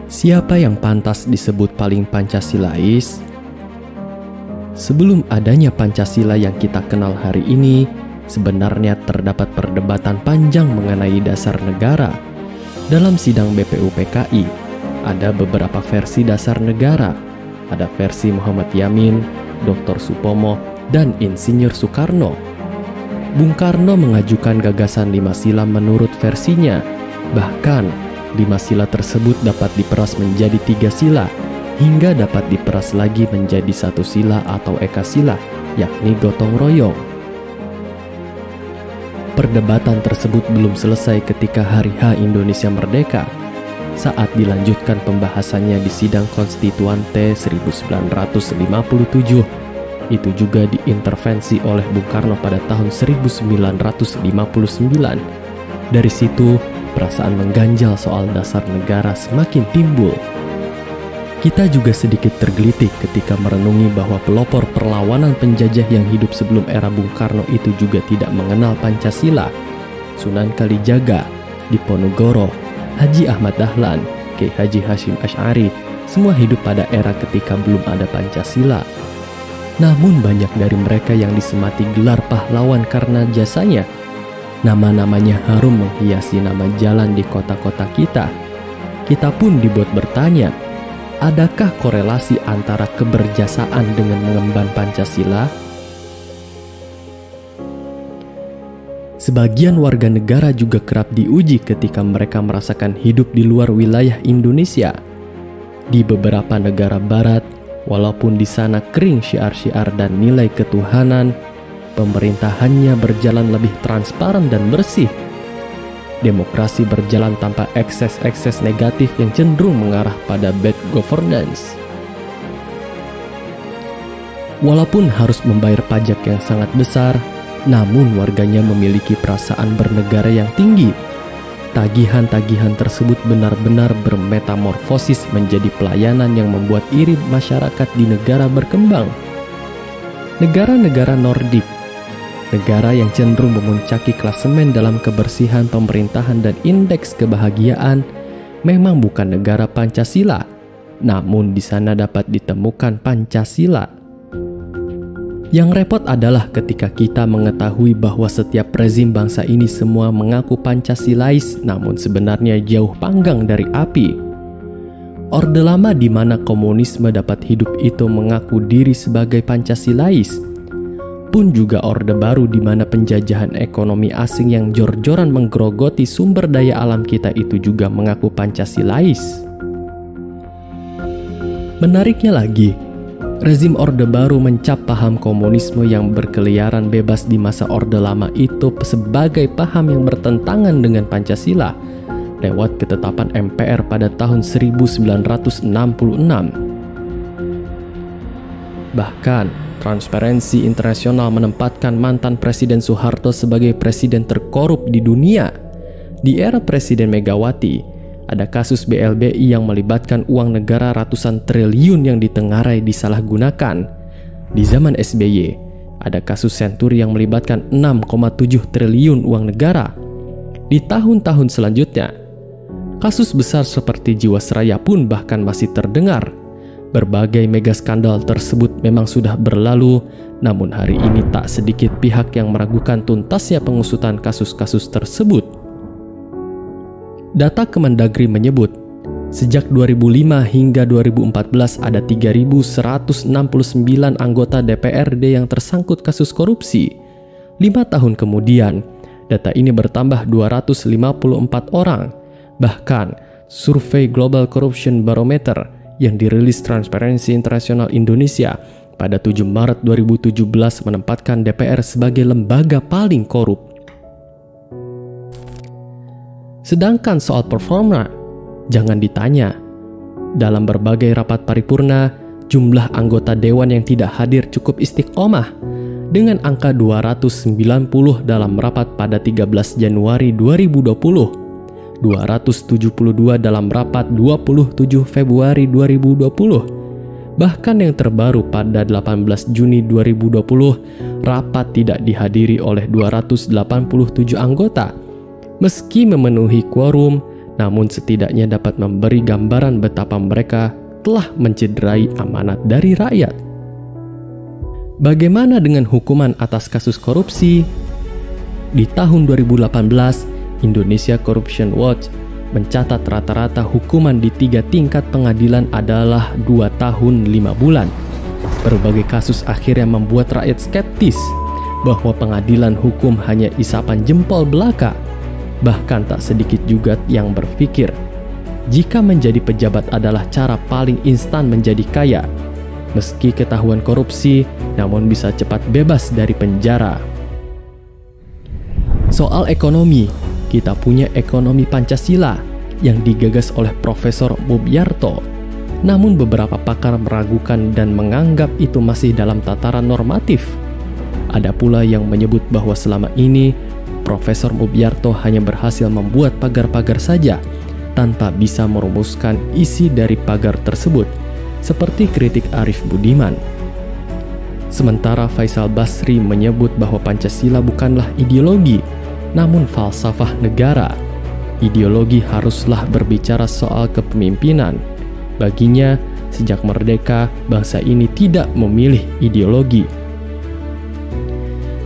Siapa yang pantas disebut paling Pancasilais? Sebelum adanya Pancasila yang kita kenal hari ini, sebenarnya terdapat perdebatan panjang mengenai dasar negara. Dalam sidang BPUPKI, ada beberapa versi dasar negara. Ada versi Muhammad Yamin, Dr. Supomo, dan Insinyur Soekarno. Bung Karno mengajukan gagasan 5 sila menurut versinya. Bahkan, 5 sila tersebut dapat diperas menjadi 3 sila, hingga dapat diperas lagi menjadi 1 sila atau eka sila, yakni gotong royong. Perdebatan tersebut belum selesai ketika Hari H Indonesia Merdeka. Saat dilanjutkan pembahasannya di Sidang Konstituante 1957, itu juga diintervensi oleh Bung Karno pada tahun 1959. Dari situ, perasaan mengganjal soal dasar negara semakin timbul. Kita juga sedikit tergelitik ketika merenungi bahwa pelopor perlawanan penjajah yang hidup sebelum era Bung Karno itu juga tidak mengenal Pancasila. Sunan Kalijaga, Diponegoro, Haji Ahmad Dahlan, Kiai Haji Hasyim Asy'ari, semua hidup pada era ketika belum ada Pancasila. Namun banyak dari mereka yang disemati gelar pahlawan karena jasanya. Nama-namanya harum menghiasi nama jalan di kota-kota kita. Kita pun dibuat bertanya, adakah korelasi antara keberjasaan dengan mengemban Pancasila? Sebagian warga negara juga kerap diuji ketika mereka merasakan hidup di luar wilayah Indonesia. Di beberapa negara barat, walaupun di sana kering syiar-syiar dan nilai ketuhanan, pemerintahannya berjalan lebih transparan dan bersih. Demokrasi berjalan tanpa ekses-ekses negatif yang cenderung mengarah pada bad governance. Walaupun harus membayar pajak yang sangat besar, namun warganya memiliki perasaan bernegara yang tinggi. Tagihan-tagihan tersebut benar-benar bermetamorfosis menjadi pelayanan yang membuat iri masyarakat di negara berkembang. Negara-negara Nordik, negara yang cenderung memuncaki klasemen dalam kebersihan pemerintahan dan indeks kebahagiaan, memang bukan negara Pancasila, namun di sana dapat ditemukan Pancasila. Yang repot adalah ketika kita mengetahui bahwa setiap rezim bangsa ini semua mengaku Pancasilais, namun sebenarnya jauh panggang dari api. Orde Lama di mana komunisme dapat hidup itu mengaku diri sebagai Pancasilais, pun juga Orde Baru di mana penjajahan ekonomi asing yang jor-joran menggerogoti sumber daya alam kita itu juga mengaku Pancasilais. Menariknya lagi, rezim Orde Baru mencap paham komunisme yang berkeliaran bebas di masa Orde Lama itu sebagai paham yang bertentangan dengan Pancasila lewat ketetapan MPR pada tahun 1966. Bahkan, Transparency International menempatkan mantan Presiden Soeharto sebagai presiden terkorup di dunia. Di era Presiden Megawati, ada kasus BLBI yang melibatkan uang negara ratusan triliun yang ditengarai disalahgunakan. Di zaman SBY, ada kasus Senturi yang melibatkan 6,7 triliun uang negara. Di tahun-tahun selanjutnya, kasus besar seperti Jiwasraya pun bahkan masih terdengar. Berbagai mega skandal tersebut memang sudah berlalu, namun hari ini tak sedikit pihak yang meragukan tuntasnya pengusutan kasus-kasus tersebut. Data Kemendagri menyebut, sejak 2005 hingga 2014 ada 3.169 anggota DPRD yang tersangkut kasus korupsi. 5 tahun kemudian, data ini bertambah 254 orang. Bahkan, survei Global Corruption Barometer yang dirilis Transparency International Indonesia pada 7 Maret 2017 menempatkan DPR sebagai lembaga paling korup. Sedangkan soal performa, jangan ditanya. Dalam berbagai rapat paripurna, jumlah anggota dewan yang tidak hadir cukup istiqomah dengan angka 290 dalam rapat pada 13 Januari 2020. 272 dalam rapat 27 Februari 2020. Bahkan yang terbaru pada 18 Juni 2020, rapat tidak dihadiri oleh 287 anggota. Meski memenuhi quorum, namun setidaknya dapat memberi gambaran betapa mereka telah mencederai amanat dari rakyat. Bagaimana dengan hukuman atas kasus korupsi? Di tahun 2018, Indonesia Corruption Watch mencatat rata-rata hukuman di 3 tingkat pengadilan adalah 2 tahun 5 bulan. Berbagai kasus akhirnya membuat rakyat skeptis bahwa pengadilan hukum hanya isapan jempol belaka. Bahkan tak sedikit juga yang berpikir, jika menjadi pejabat adalah cara paling instan menjadi kaya. Meski ketahuan korupsi, namun bisa cepat bebas dari penjara. Soal ekonomi, kita punya ekonomi Pancasila yang digagas oleh Profesor Mubyarto. Namun beberapa pakar meragukan dan menganggap itu masih dalam tataran normatif. Ada pula yang menyebut bahwa selama ini Profesor Mubyarto hanya berhasil membuat pagar-pagar saja tanpa bisa merumuskan isi dari pagar tersebut, seperti kritik Arif Budiman. Sementara Faisal Basri menyebut bahwa Pancasila bukanlah ideologi, namun falsafah negara. Ideologi haruslah berbicara soal kepemimpinan. Baginya, sejak merdeka, bangsa ini tidak memilih ideologi.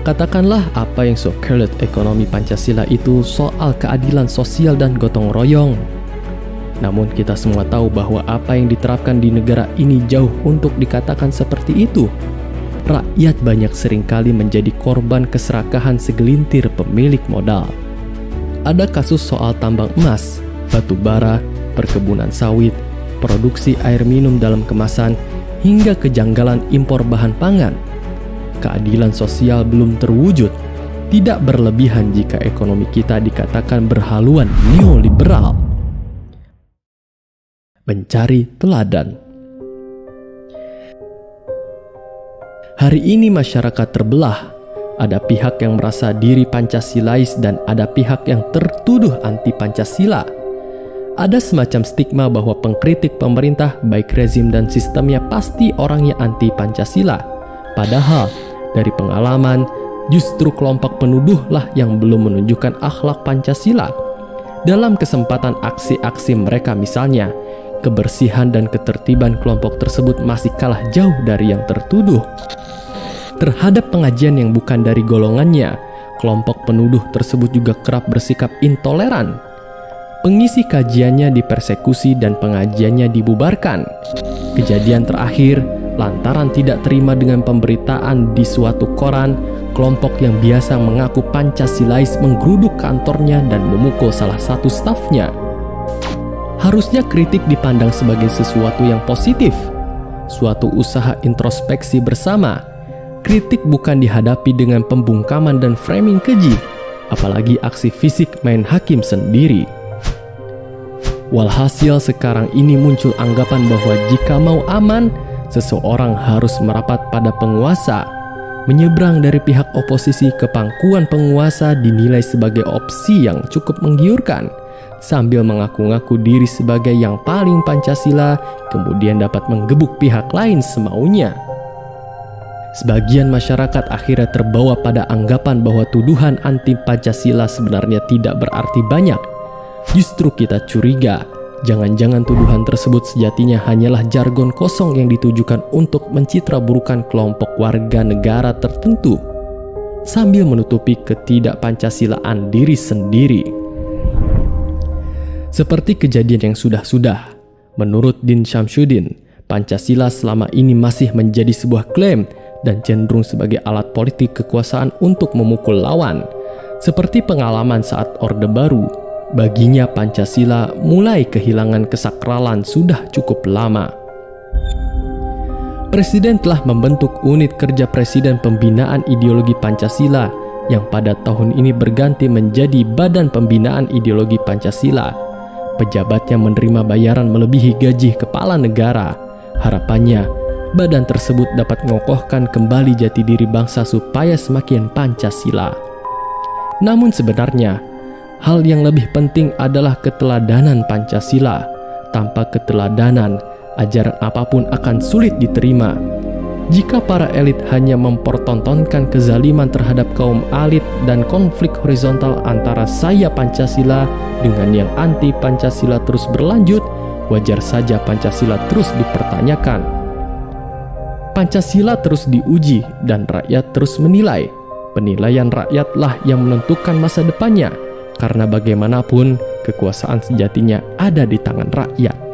Katakanlah apa yang so-called ekonomi Pancasila itu soal keadilan sosial dan gotong royong. Namun kita semua tahu bahwa apa yang diterapkan di negara ini jauh untuk dikatakan seperti itu. Rakyat banyak seringkali menjadi korban keserakahan segelintir pemilik modal. Ada kasus soal tambang emas, batu bara, perkebunan sawit, produksi air minum dalam kemasan, hingga kejanggalan impor bahan pangan. Keadilan sosial belum terwujud. Tidak berlebihan jika ekonomi kita dikatakan berhaluan neoliberal. Mencari teladan. Hari ini masyarakat terbelah. Ada pihak yang merasa diri Pancasilais dan ada pihak yang tertuduh anti Pancasila. Ada semacam stigma bahwa pengkritik pemerintah baik rezim dan sistemnya pasti orangnya anti Pancasila. Padahal dari pengalaman, justru kelompok penuduhlah yang belum menunjukkan akhlak Pancasila. Dalam kesempatan aksi-aksi mereka misalnya, kebersihan dan ketertiban kelompok tersebut masih kalah jauh dari yang tertuduh. Terhadap pengajian yang bukan dari golongannya, kelompok penuduh tersebut juga kerap bersikap intoleran. Pengisi kajiannya dipersekusi dan pengajiannya dibubarkan. Kejadian terakhir, lantaran tidak terima dengan pemberitaan di suatu koran, kelompok yang biasa mengaku Pancasilais menggeruduk kantornya dan memukul salah satu stafnya. Harusnya kritik dipandang sebagai sesuatu yang positif, suatu usaha introspeksi bersama. Kritik bukan dihadapi dengan pembungkaman dan framing keji, apalagi aksi fisik main hakim sendiri. Walhasil sekarang ini muncul anggapan bahwa jika mau aman, seseorang harus merapat pada penguasa. Menyeberang dari pihak oposisi ke pangkuan penguasa dinilai sebagai opsi yang cukup menggiurkan. Sambil mengaku-ngaku diri sebagai yang paling Pancasila, kemudian dapat menggebuk pihak lain semaunya. Sebagian masyarakat akhirnya terbawa pada anggapan bahwa tuduhan anti Pancasila sebenarnya tidak berarti banyak. Justru kita curiga, jangan-jangan tuduhan tersebut sejatinya hanyalah jargon kosong yang ditujukan untuk mencitraburukan kelompok warga negara tertentu, sambil menutupi ketidakpancasilaan diri sendiri. Seperti kejadian yang sudah-sudah, menurut Din Syamsuddin, Pancasila selama ini masih menjadi sebuah klaim dan cenderung sebagai alat politik kekuasaan untuk memukul lawan. Seperti pengalaman saat Orde Baru, baginya Pancasila mulai kehilangan kesakralan sudah cukup lama. Presiden telah membentuk unit kerja Presiden Pembinaan Ideologi Pancasila yang pada tahun ini berganti menjadi Badan Pembinaan Ideologi Pancasila. Pejabatnya menerima bayaran melebihi gaji kepala negara. Harapannya, badan tersebut dapat mengokohkan kembali jati diri bangsa supaya semakin Pancasila. Namun sebenarnya, hal yang lebih penting adalah keteladanan Pancasila. Tanpa keteladanan, ajaran apapun akan sulit diterima. Jika para elit hanya mempertontonkan kezaliman terhadap kaum elit dan konflik horizontal antara saya Pancasila dengan yang anti Pancasila terus berlanjut, wajar saja Pancasila terus dipertanyakan. Pancasila terus diuji dan rakyat terus menilai. Penilaian rakyatlah yang menentukan masa depannya, karena bagaimanapun kekuasaan sejatinya ada di tangan rakyat.